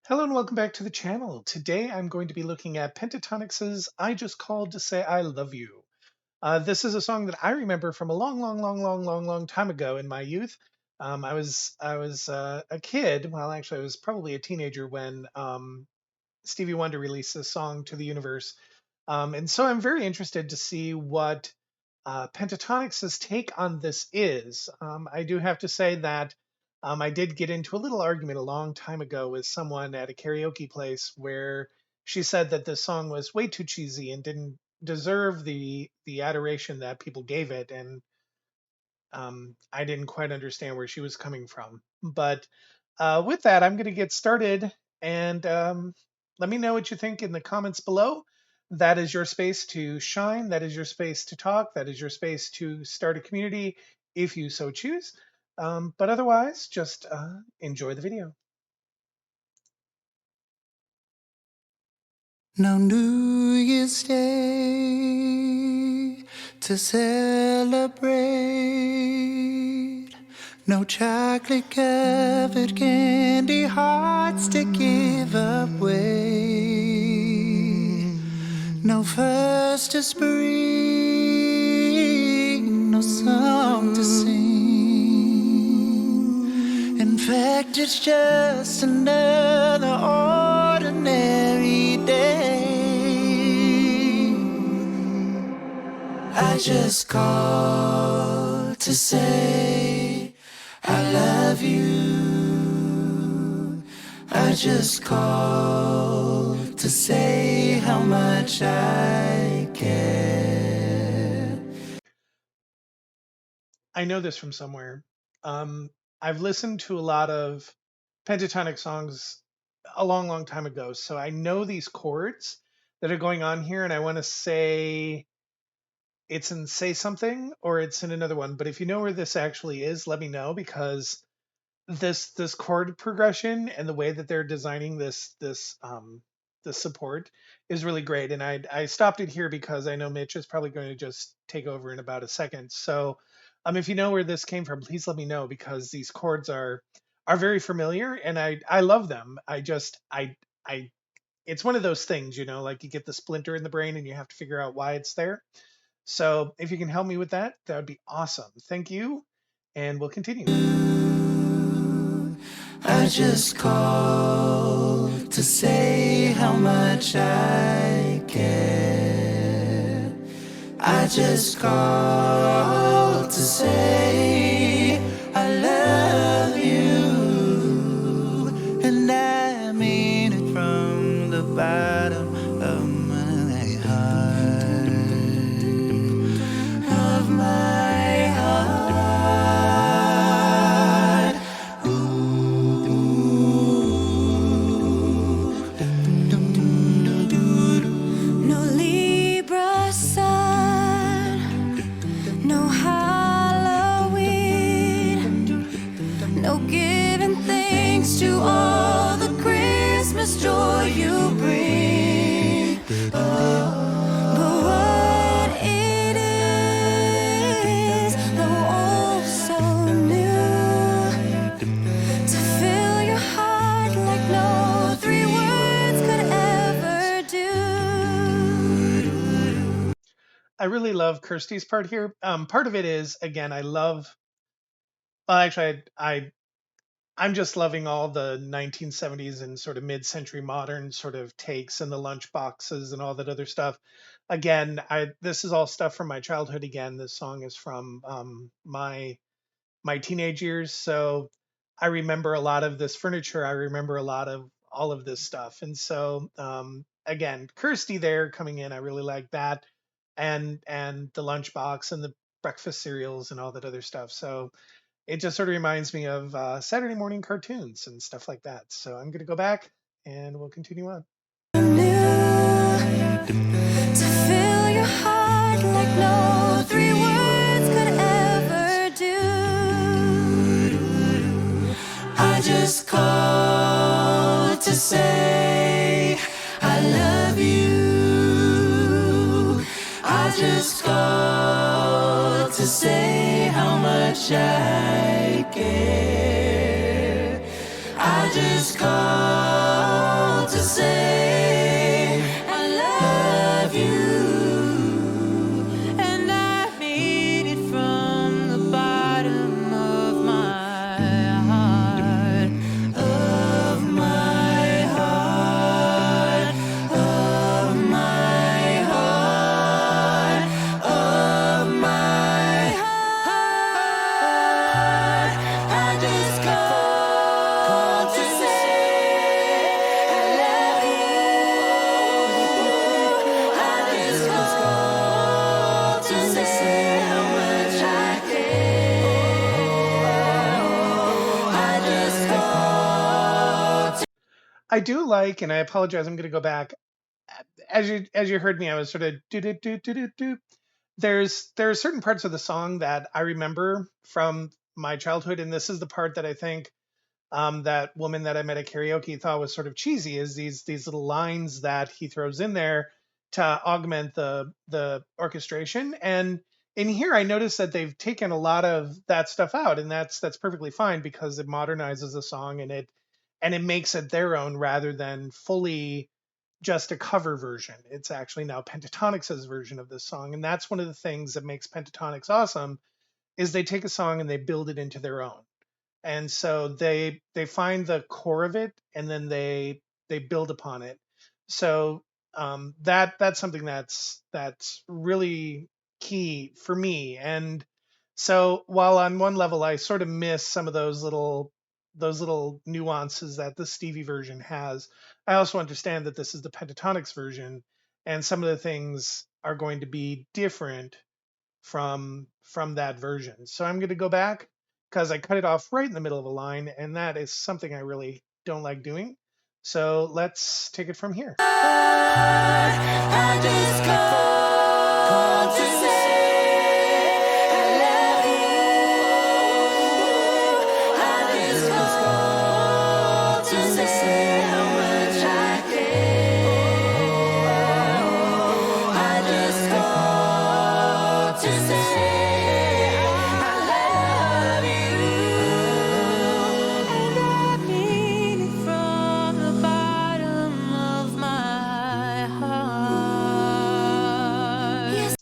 Hello and welcome back to the channel. Today I'm going to be looking at Pentatonix's I Just Called to Say I Love You. This is a song that I remember from a long time ago in my youth. I was a kid. Well, actually, I was probably a teenager when Stevie Wonder released this song to the universe. And so I'm very interested to see what Pentatonix's take on this is. I do have to say that I did get into a little argument a long time ago with someone at a karaoke place where she said that this song was way too cheesy and didn't deserve the adoration that people gave it. And I didn't quite understand where she was coming from. But with that, I'm going to get started and let me know what you think in the comments below. That is your space to shine. That is your space to talk. That is your space to start a community if you so choose. But otherwise, just enjoy the video. No New Year's Day to celebrate. No chocolate covered candy hearts to give away. No first of spring, no song to sing. In fact, it's just another ordinary day. I just called to say I love you. I just called to say how much I care. I know this from somewhere. I've listened to a lot of pentatonic songs a long time ago, so I know these chords that are going on here, and I want to say it's in Say Something or it's in another one. But if you know where this actually is, let me know, because this chord progression and the way that they're designing this support is really great. And I stopped it here because I know Mitch is probably going to just take over in about a second. So if you know where this came from, please let me know, because these chords are very familiar and I love them. I it's one of those things, like you get the splinter in the brain and you have to figure out why it's there. So if you can help me with that, that would be awesome. Thank you, and we'll continue. I just called to say how much I care. I just called to say I love you, and I mean it from the bottom of my heart, of my heart. No Libra sun, no Halloween, no giving thanks to all the Christmas joy you bring. But what it is, though all so new, to fill your heart like no three words could ever do. I really love Kirsty's part here. Part of it is, again, I love. Well, actually, I'm just loving all the 1970s and sort of mid-century modern sort of takes and the lunch boxes and all that other stuff. Again, this is all stuff from my childhood. Again, this song is from my teenage years, so I remember a lot of this furniture. I remember a lot of all of this stuff, and so again, Kirsty there coming in, I really like that, and the lunchbox and the breakfast cereals and all that other stuff. So it just sort of reminds me of Saturday morning cartoons and stuff like that. So I'm going to go back and we'll continue on. To fill your heart like no three words could ever do. I just called to say I love you. I just called to to say how much I care. I just called to say I love you, And I mean it from the bottom of my heart. of my heart, of my heart, of my heart. I just called to say I love you. I just called to say how much I care. I just called. I do like, and I apologize, I'm going to go back. As you heard me, I was sort of do do do do do do. There are certain parts of the song that I remember from my childhood, and this is the part that I think that woman that I met at karaoke thought was sort of cheesy. Is these little lines that he throws in there to augment the orchestration. And in here, I noticed that they've taken a lot of that stuff out, and that's perfectly fine because it modernizes the song and it makes it their own rather than fully just a cover version. It's actually now Pentatonix's version of this song, and that's one of the things that makes Pentatonix awesome is they take a song and they build it into their own. And so they find the core of it and then they build upon it. So that's something that's really key for me. And so while on one level I sort of miss some of those little nuances that the Stevie version has, I also understand that this is the Pentatonix version, and some of the things are going to be different from that version. So I'm going to go back because I cut it off right in the middle of a line, and that is something I really don't like doing. So let's take it from here. I just called to say I love you. I just called to say how much I care. I just called to say I love you. And I mean it from the bottom of my heart. Yes.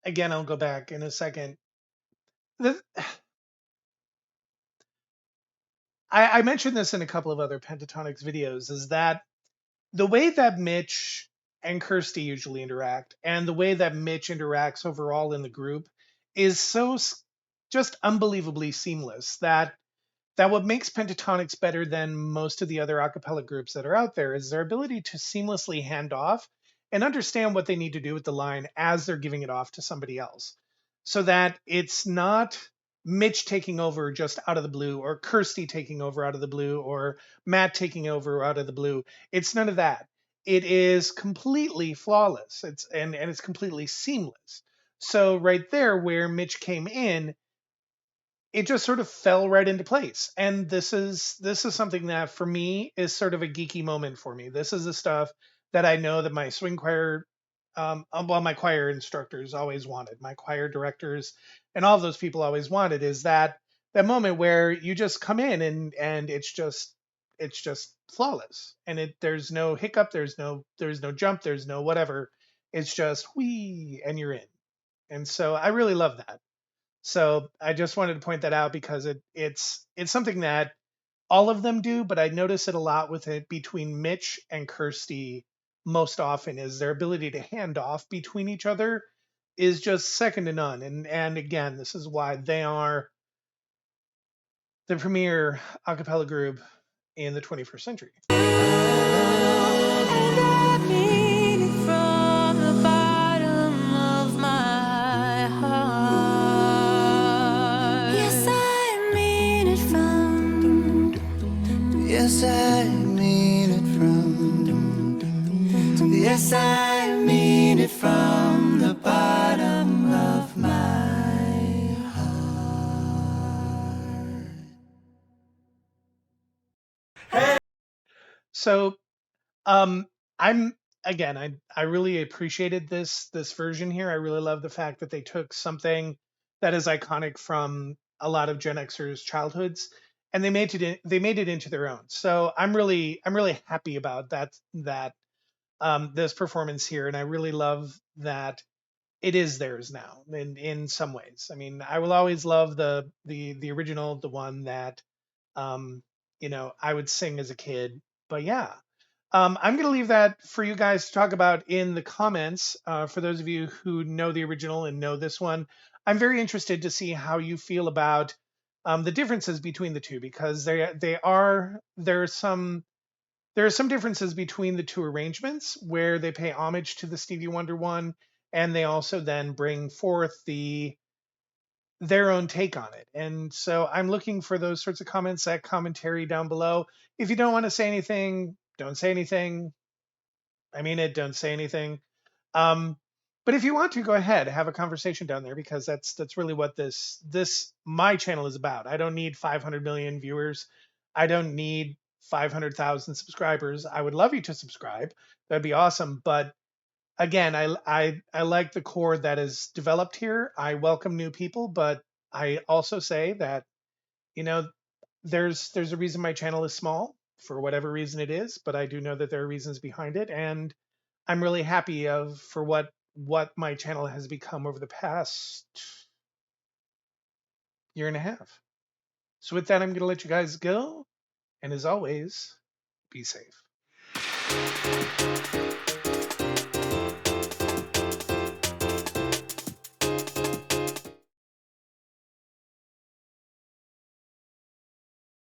Again, I'll go back in a second. I mentioned this in a couple of other Pentatonix videos, is that the way that Mitch and Kirsty usually interact, and the way that Mitch interacts overall in the group, is just unbelievably seamless. That what makes Pentatonix better than most of the other a cappella groups that are out there is their ability to seamlessly hand off and understand what they need to do with the line as they're giving it off to somebody else. So that it's not Mitch taking over just out of the blue, or Kirsty taking over out of the blue, or Matt taking over out of the blue. It's none of that. It is completely flawless. And it's completely seamless. So right there where Mitch came in, it just sort of fell right into place. And this is something that for me is sort of a geeky moment for me. This is the stuff that I know that my swing choir, well, my choir instructors always wanted, my choir directors, and all of those people always wanted, is that moment where you just come in and it's just flawless, and there's no hiccup, there's no jump, there's no whatever. It's just whee, and you're in. And so I really love that. So I just wanted to point that out because it's something that all of them do, but I notice it a lot with it between Mitch and Kirsty most often, is their ability to hand off between each other is just second to none. And again, this is why they are the premier a cappella group in the 21st century. And I mean it from the bottom of my heart. Yes, I mean it from. Yes, I mean it from. Yes, I mean it from the bottom of my heart. So um I'm again, I really appreciated this version here. I really love the fact that they took something that is iconic from a lot of Gen Xers' childhoods and they made it into their own. So I'm really happy about that this performance here, and I really love that it is theirs now in some ways. I mean, I will always love the original, the one that um, I would sing as a kid. But yeah, I'm going to leave that for you guys to talk about in the comments. For those of you who know the original and know this one, I'm very interested to see how you feel about the differences between the two because there are some differences between the two arrangements where they pay homage to the Stevie Wonder one, and they also then bring forth their own take on it. And so I'm looking for those sorts of comments, that commentary down below. If you don't want to say anything, don't say anything. I mean it, don't say anything. Um, but if you want to, go ahead, have a conversation down there because that's really what this my channel is about. I don't need 500 million viewers. I don't need 500,000 subscribers. I would love you to subscribe. That'd be awesome. But again, I like the core that is developed here. I welcome new people, but I also say that you know there's a reason my channel is small for whatever reason it is, but I do know that there are reasons behind it, and I'm really happy of for what my channel has become over the past year and a half. So with that, I'm going to let you guys go, and as always, be safe.